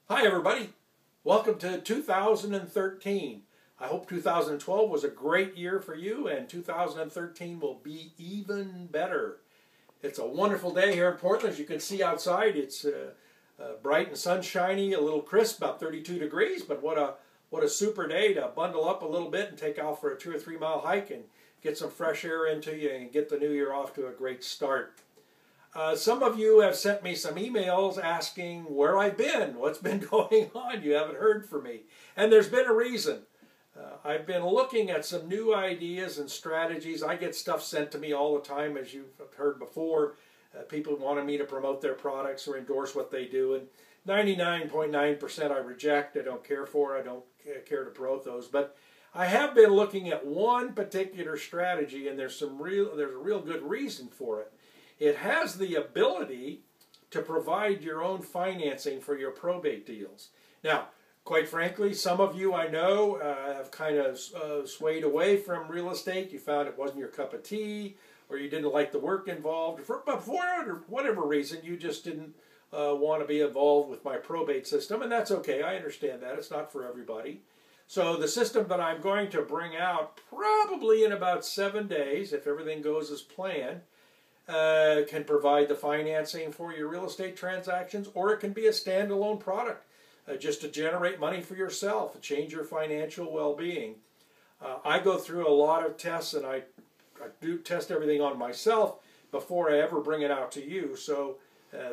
Hi everybody, welcome to 2013. I hope 2012 was a great year for you and 2013 will be even better. It's a wonderful day here in Portland. As you can see outside, it's bright and sunshiny, a little crisp, about 32 degrees, but what a super day to bundle up a little bit and take off for a 2 or 3 mile hike and get some fresh air into you and get the new year off to a great start. Some of you have sent me some emails asking where I've been, what's been going on. You haven't heard from me. And there's been a reason. I've been looking at some new ideas and strategies. I get stuff sent to me all the time, as you've heard before. People wanting me to promote their products or endorse what they do. And 99.9% I reject. I don't care for. I don't care to promote those. But I have been looking at one particular strategy, and there's a real good reason for it. It has the ability to provide your own financing for your probate deals. Now, quite frankly, some of you I know have kind of swayed away from real estate. You found it wasn't your cup of tea, or you didn't like the work involved. But for whatever reason, you just didn't want to be involved with my probate system, and that's okay. I understand that. It's not for everybody. So the system that I'm going to bring out probably in about 7 days, if everything goes as planned, can provide the financing for your real estate transactions, or it can be a standalone product just to generate money for yourself, to change your financial well-being. I go through a lot of tests, and I do test everything on myself before I ever bring it out to you, so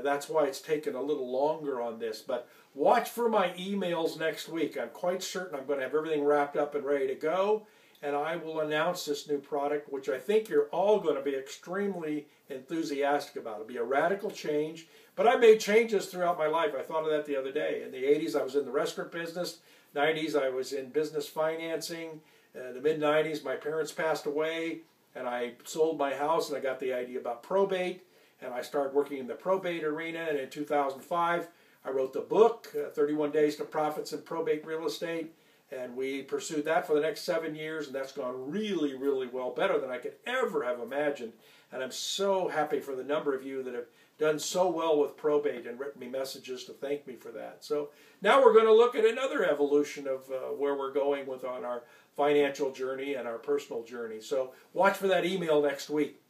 that's why it's taken a little longer on this. But watch for my emails next week. I'm quite certain I'm going to have everything wrapped up and ready to go, and I will announce this new product, which I think you're all going to be extremely enthusiastic about. It'll be a radical change, but I made changes throughout my life. I thought of that the other day. In the 80s, I was in the restaurant business. 90s, I was in business financing. The mid-90s, my parents passed away, and I sold my house, and I got the idea about probate, and I started working in the probate arena, and in 2005, I wrote the book, 31 Days to Profits in Probate Real Estate, and we pursued that for the next 7 years, and that's gone really, really well, better than I could ever have imagined. And I'm so happy for the number of you that have done so well with probate and written me messages to thank me for that. So now we're going to look at another evolution of where we're going on our financial journey and our personal journey. So watch for that email next week.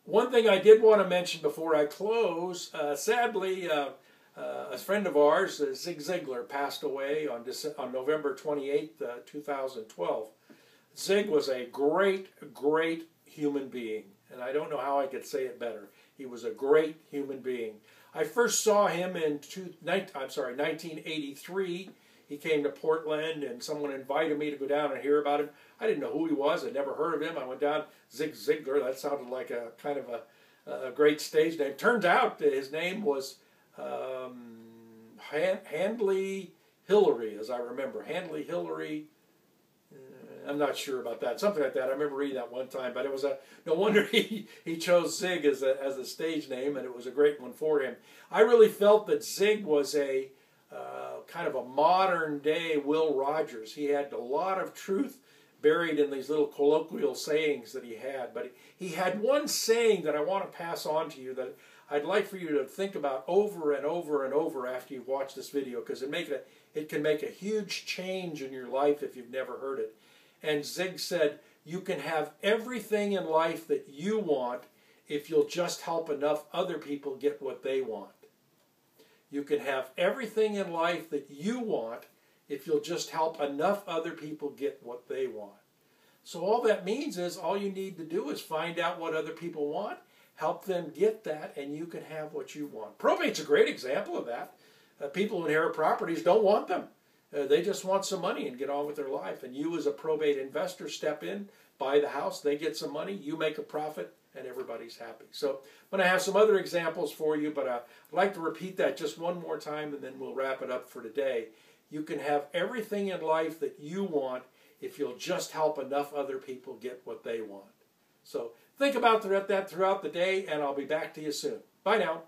One thing I did want to mention before I close, sadly, a friend of ours, Zig Ziglar, passed away on November 28th, 2012. Zig was a great, great human being, and I don't know how I could say it better. He was a great human being. I first saw him in 1983. He came to Portland, and someone invited me to go down and hear about him. I didn't know who he was. I'd never heard of him. I went down, Zig Ziglar. That sounded like a kind of a great stage name. Turns out that his name was Handley Hillary, as I remember. Handley Hillary. I'm not sure about that. Something like that. I remember reading that one time. But it was no wonder he chose Zig as a stage name, and it was a great one for him. I really felt that Zig was a kind of a modern-day Will Rogers. He had a lot of truth buried in these little colloquial sayings that he had. But he had one saying that I want to pass on to you that I'd like for you to think about over and over and over after you've watched this video, because it can make a huge change in your life if you've never heard it. And Zig said, you can have everything in life that you want if you'll just help enough other people get what they want. You can have everything in life that you want if you'll just help enough other people get what they want. So all that means is all you need to do is find out what other people want, help them get that, and you can have what you want. Probate's a great example of that. People who inherit properties don't want them. They just want some money and get on with their life. And you as a probate investor step in, buy the house, they get some money, you make a profit, and everybody's happy. So I'm going to have some other examples for you, but I'd like to repeat that just one more time, and then we'll wrap it up for today. You can have everything in life that you want if you'll just help enough other people get what they want. So think about that throughout the day, and I'll be back to you soon. Bye now.